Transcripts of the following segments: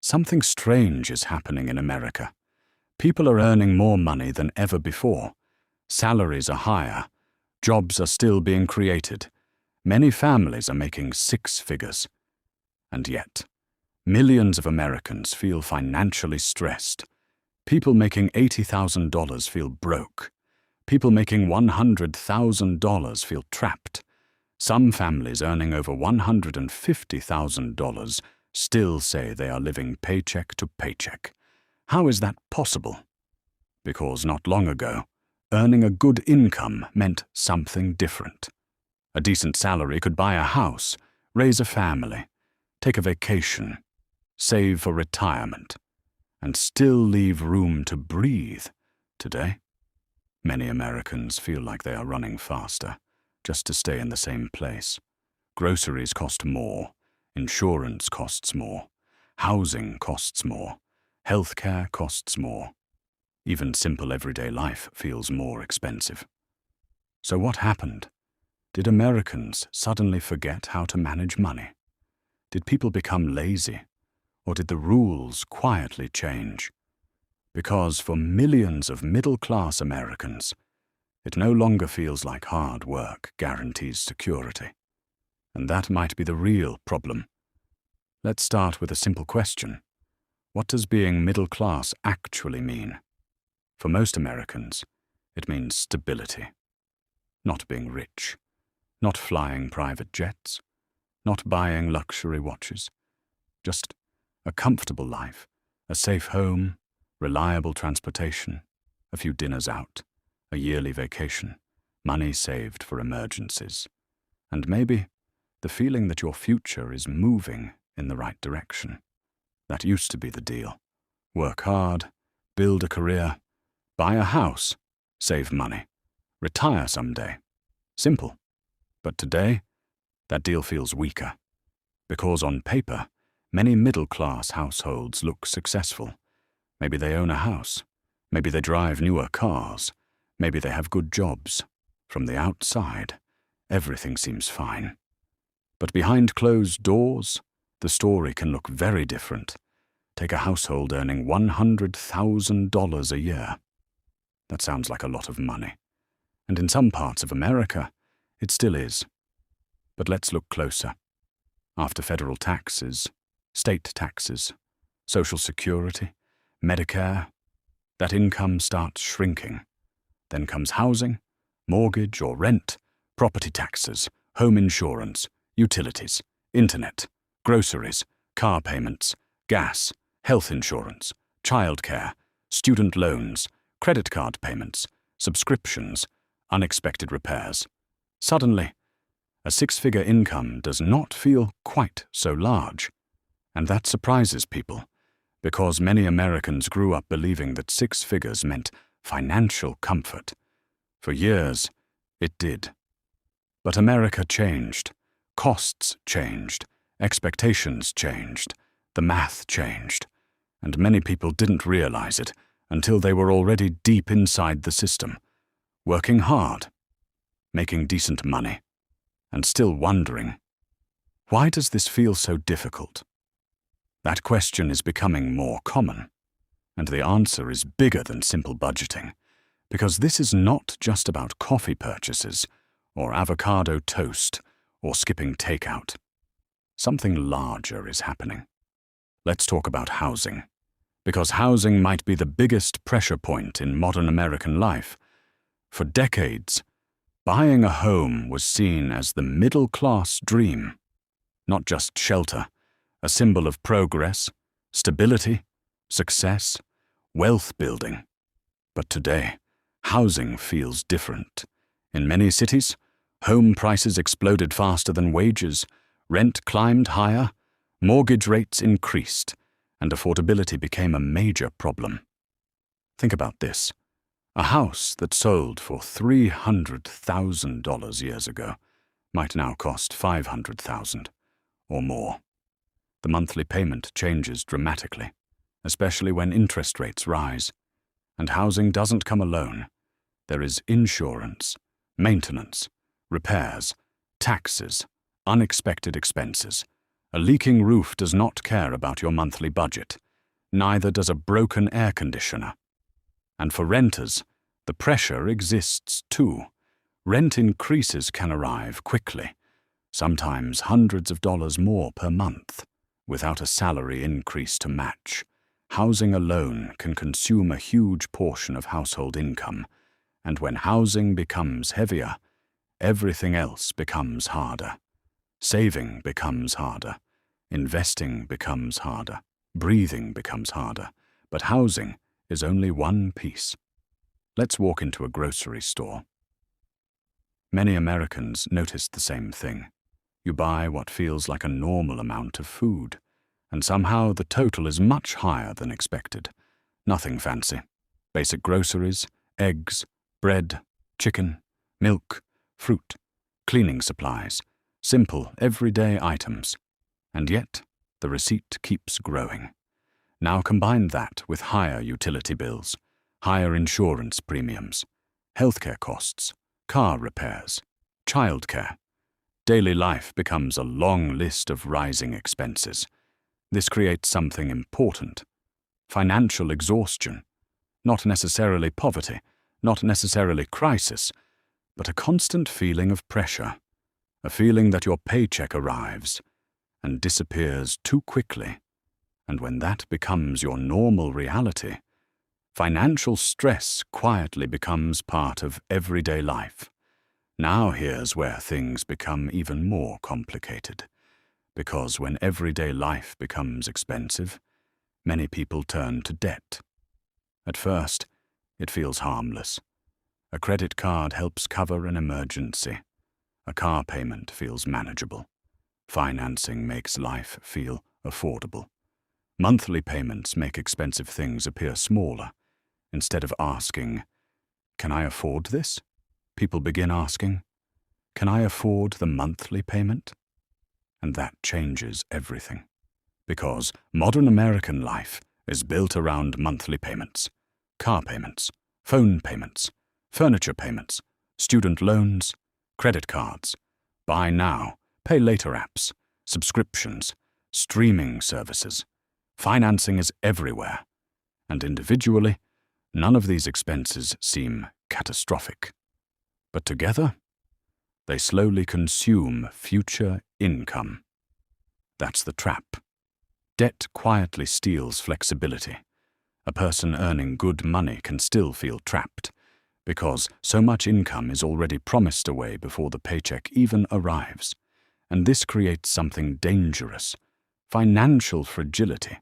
Something strange is happening in America. People are earning more money than ever before. Salaries are higher. Jobs are still being created. Many families are making six figures. And yet, millions of Americans feel financially stressed. People making $80,000 feel broke. People making $100,000 feel trapped. Some families earning over $150,000 still say they are living paycheck to paycheck. How is that possible? Because not long ago, earning a good income meant something different. A decent salary could buy a house, raise a family, take a vacation, save for retirement, and still leave room to breathe. Today, many Americans feel like they are running faster, just to stay in the same place. Groceries cost more, insurance costs more, housing costs more, healthcare costs more. Even simple everyday life feels more expensive. So what happened? Did Americans suddenly forget how to manage money? Did people become lazy? Or did the rules quietly change? Because for millions of middle-class Americans, it no longer feels like hard work guarantees security. And that might be the real problem. Let's start with a simple question. What does being middle class actually mean? For most Americans, it means stability. Not being rich, not flying private jets, not buying luxury watches. Just a comfortable life, a safe home, reliable transportation, a few dinners out, a yearly vacation, money saved for emergencies, and maybe the feeling that your future is moving in the right direction. That used to be the deal. Work hard, build a career, buy a house, save money, retire someday. Simple. But today, that deal feels weaker. Because on paper, many middle-class households look successful. Maybe they own a house. Maybe they drive newer cars. Maybe they have good jobs. From the outside, everything seems fine. But behind closed doors, the story can look very different. Take a household earning $100,000 a year. That sounds like a lot of money. And in some parts of America, it still is. But let's look closer. After federal taxes, state taxes, Social Security, Medicare, that income starts shrinking. Then comes housing, mortgage or rent, property taxes, home insurance, utilities, internet, groceries, car payments, gas, health insurance, childcare, student loans, credit card payments, subscriptions, unexpected repairs. Suddenly, a six-figure income does not feel quite so large. And that surprises people, because many Americans grew up believing that six figures meant financial comfort. For years, it did. But America changed. Costs changed. Expectations changed. The math changed. And many people didn't realize it until they were already deep inside the system, working hard, making decent money, and still wondering, why does this feel so difficult? That question is becoming more common, and the answer is bigger than simple budgeting, because this is not just about coffee purchases, or avocado toast, or skipping takeout. Something larger is happening. Let's talk about housing, because housing might be the biggest pressure point in modern American life. For decades, buying a home was seen as the middle-class dream, not just shelter, a symbol of progress, stability, success, wealth building. But today, housing feels different. In many cities, home prices exploded faster than wages, rent climbed higher, mortgage rates increased, and affordability became a major problem. Think about this. A house that sold for $300,000 years ago might now cost $500,000 or more. The monthly payment changes dramatically, especially when interest rates rise. And housing doesn't come alone. There is insurance, maintenance, repairs, taxes, unexpected expenses, A leaking roof does not care about your monthly budget. Neither does a broken air conditioner. And for renters, the pressure exists too. Rent increases can arrive quickly, sometimes hundreds of dollars more per month, without a salary increase to match. Housing alone can consume a huge portion of household income, and when housing becomes heavier, everything else becomes harder. Saving becomes harder. Investing becomes harder. Breathing becomes harder. But housing is only one piece. Let's walk into a grocery store. Many Americans notice the same thing. You buy what feels like a normal amount of food, and somehow the total is much higher than expected. Nothing fancy. Basic groceries, eggs, bread, chicken, milk, fruit, cleaning supplies, simple, everyday items. And yet, the receipt keeps growing. Now combine that with higher utility bills, higher insurance premiums, healthcare costs, car repairs, childcare. Daily life becomes a long list of rising expenses. This creates something important: financial exhaustion. Not necessarily poverty, not necessarily crisis, but a constant feeling of pressure, a feeling that your paycheck arrives and disappears too quickly. And when that becomes your normal reality, financial stress quietly becomes part of everyday life. Now here's where things become even more complicated, because when everyday life becomes expensive, many people turn to debt. At first, it feels harmless. A credit card helps cover an emergency. A car payment feels manageable. Financing makes life feel affordable. Monthly payments make expensive things appear smaller. Instead of asking, "Can I afford this?" people begin asking, "Can I afford the monthly payment?" And that changes everything. Because modern American life is built around monthly payments, car payments, phone payments, furniture payments, student loans, credit cards, buy now, pay later apps, subscriptions, streaming services. Financing is everywhere, and individually, none of these expenses seem catastrophic. But together, they slowly consume future income. That's the trap. Debt quietly steals flexibility. A person earning good money can still feel trapped, because so much income is already promised away before the paycheck even arrives. And this creates something dangerous: financial fragility.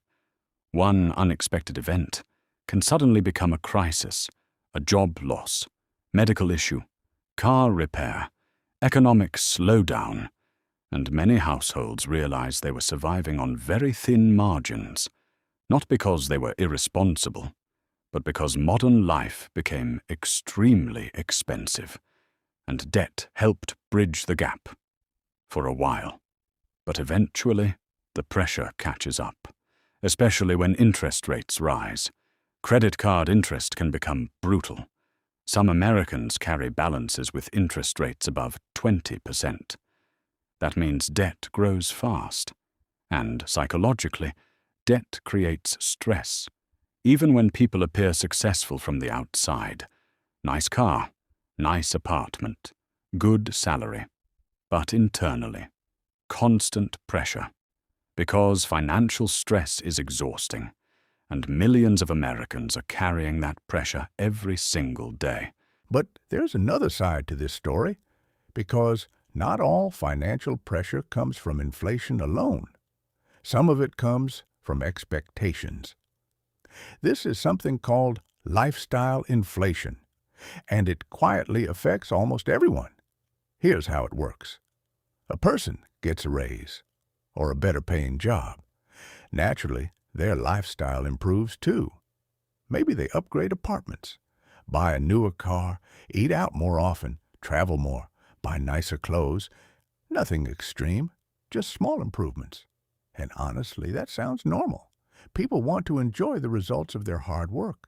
One unexpected event can suddenly become a crisis, a job loss, medical issue, car repair, economic slowdown, and many households realize they were surviving on very thin margins, not because they were irresponsible, but because modern life became extremely expensive, and debt helped bridge the gap. For a while. But eventually, the pressure catches up, especially when interest rates rise. Credit card interest can become brutal. Some Americans carry balances with interest rates above 20%. That means debt grows fast. And psychologically, debt creates stress. Even when people appear successful from the outside. Nice car, nice apartment, good salary. But internally, constant pressure. Because financial stress is exhausting, and millions of Americans are carrying that pressure every single day. But there's another side to this story, because not all financial pressure comes from inflation alone. Some of it comes from expectations. This is something called lifestyle inflation, and it quietly affects almost everyone. Here's how it works. A person gets a raise or a better paying job. Naturally, their lifestyle improves too. Maybe they upgrade apartments, buy a newer car, eat out more often, travel more, buy nicer clothes. Nothing extreme, just small improvements. And honestly, that sounds normal. People want to enjoy the results of their hard work.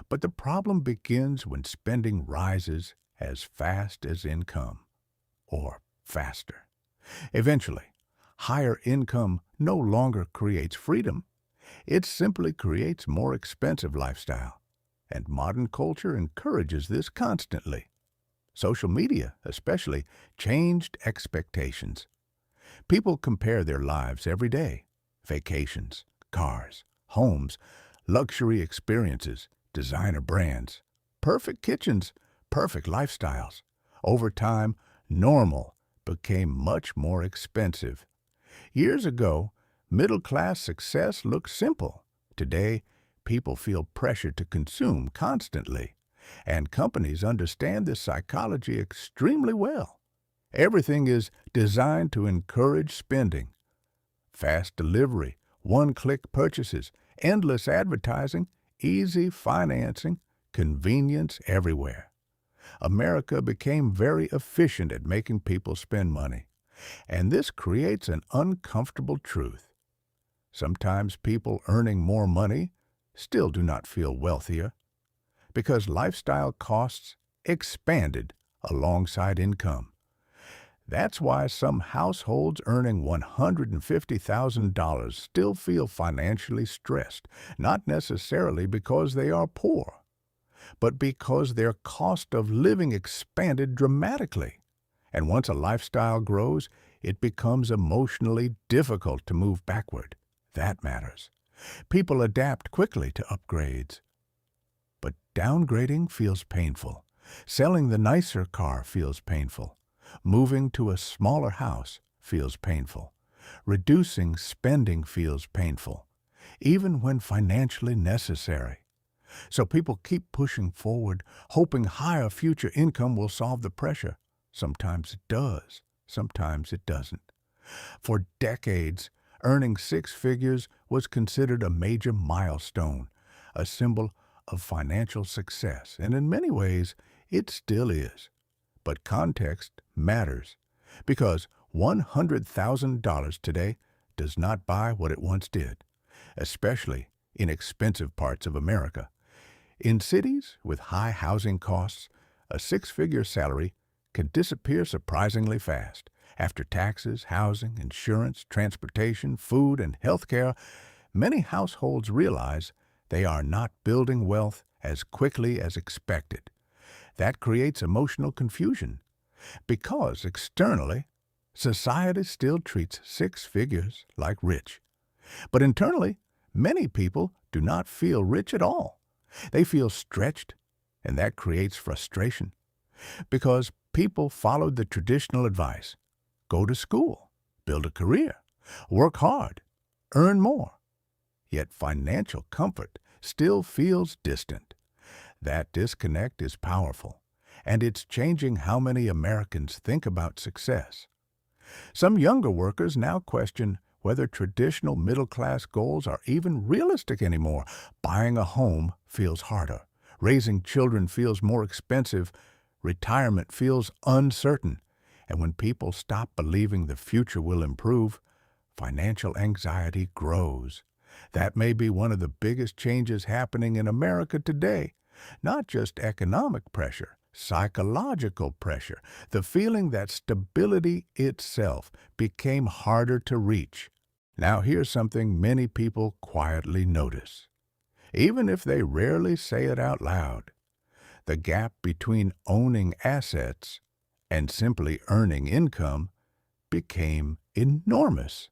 But the problem begins when spending rises as fast as income, or faster. Eventually, Higher income no longer creates freedom. It simply creates more expensive lifestyle. And modern culture encourages this constantly. Social media, especially, changed expectations. People compare their lives every day. Vacations, cars, homes, luxury experiences, designer brands, perfect kitchens, perfect lifestyles. Over time, normal became much more expensive. Years ago, middle-class success looked simple. Today, people feel pressure to consume constantly, and companies understand this psychology extremely well. Everything is designed to encourage spending. Fast delivery, one-click purchases, endless advertising, easy financing, convenience everywhere. America became very efficient at making people spend money, and this creates an uncomfortable truth. Sometimes people earning more money still do not feel wealthier because lifestyle costs expanded alongside income. That's why some households earning $150,000 still feel financially stressed, not necessarily because they are poor, but because their cost of living expanded dramatically. And once a lifestyle grows, it becomes emotionally difficult to move backward. That matters. People adapt quickly to upgrades. But downgrading feels painful. Selling the nicer car feels painful. Moving to a smaller house feels painful. Reducing spending feels painful, even when financially necessary. So people keep pushing forward, hoping higher future income will solve the pressure. Sometimes it does, sometimes it doesn't. For decades, earning six figures was considered a major milestone, a symbol of financial success, and in many ways, it still is. But context matters, because $100,000 today does not buy what it once did, especially in expensive parts of America. In cities with high housing costs, a six-figure salary can disappear surprisingly fast. After taxes, housing, insurance, transportation, food, and health care, many households realize they are not building wealth as quickly as expected. That creates emotional confusion because externally, society still treats six figures like rich. But internally, many people do not feel rich at all. They feel stretched, and that creates frustration because people followed the traditional advice: go to school, build a career, work hard, earn more. Yet financial comfort still feels distant. That disconnect is powerful, and it's changing how many Americans think about success. Some younger workers now question whether traditional middle-class goals are even realistic anymore. Buying a home feels harder. Raising children feels more expensive. Retirement feels uncertain. And when people stop believing the future will improve, financial anxiety grows. That may be one of the biggest changes happening in America today. Not just economic pressure, psychological pressure, the feeling that stability itself became harder to reach. Now here's something many people quietly notice, even if they rarely say it out loud. The gap between owning assets and simply earning income became enormous.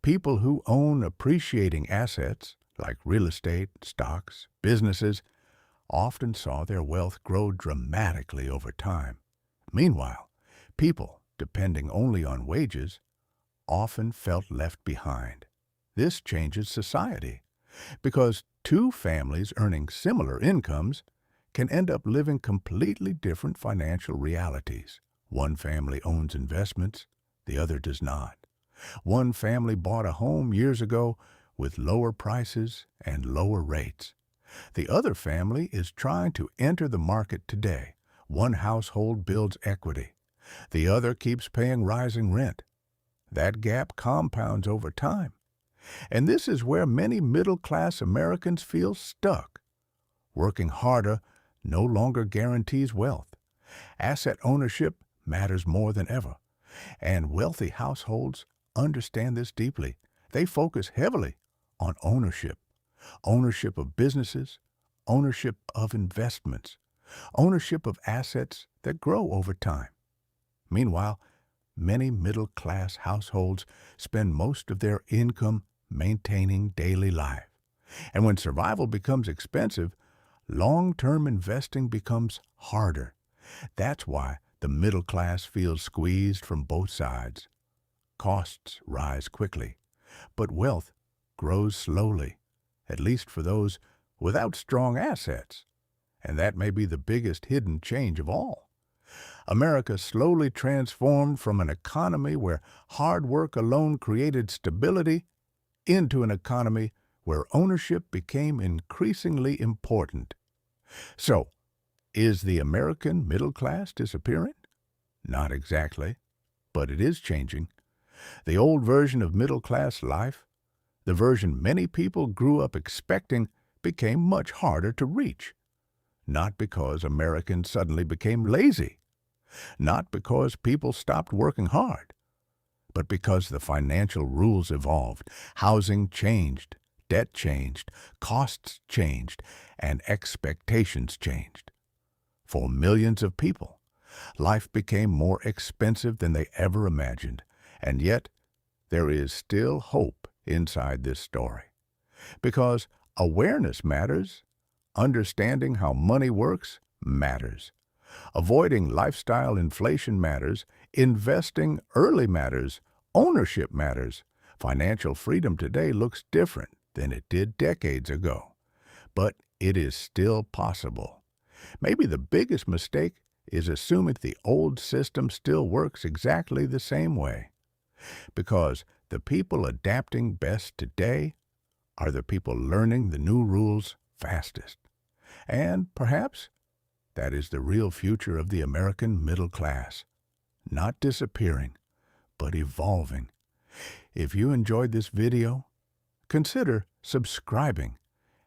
People who own appreciating assets, like real estate, stocks, businesses, often saw their wealth grow dramatically over time. Meanwhile, people depending only on wages often felt left behind. This changes society because two families earning similar incomes can end up living completely different financial realities. One family owns investments, the other does not. One family bought a home years ago with lower prices and lower rates. The other family is trying to enter the market today. One household builds equity. The other keeps paying rising rent. That gap compounds over time. And this is where many middle-class Americans feel stuck. Working harder no longer guarantees wealth. Asset ownership matters more than ever, and wealthy households understand this deeply. They focus heavily on ownership, ownership of businesses, ownership of investments, ownership of assets that grow over time. Meanwhile, many middle-class households spend most of their income maintaining daily life. And when survival becomes expensive, long-term investing becomes harder. That's why the middle class feels squeezed from both sides. Costs rise quickly, but wealth grows slowly, at least for those without strong assets. And that may be the biggest hidden change of all. America slowly transformed from an economy where hard work alone created stability into an economy where ownership became increasingly important. So, is the American middle class disappearing? Not exactly, but it is changing. The old version of middle-class life, the version many people grew up expecting, became much harder to reach. Not because Americans suddenly became lazy, not because people stopped working hard, but because the financial rules evolved, housing changed, debt changed, costs changed, and expectations changed. For millions of people, life became more expensive than they ever imagined, and yet there is still hope inside this story. Because awareness matters, understanding how money works matters. Avoiding lifestyle inflation matters, investing early matters, ownership matters. Financial freedom today looks different than it did decades ago, but it is still possible. Maybe the biggest mistake is assuming the old system still works exactly the same way, because the people adapting best today are the people learning the new rules fastest. And perhaps that is the real future of the American middle class. Not disappearing, but evolving. If you enjoyed this video, consider subscribing.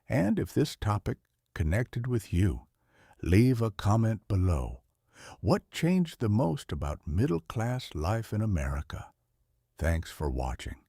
And if this topic connected with you, leave a comment below. What changed the most about middle-class life in America? Thanks for watching.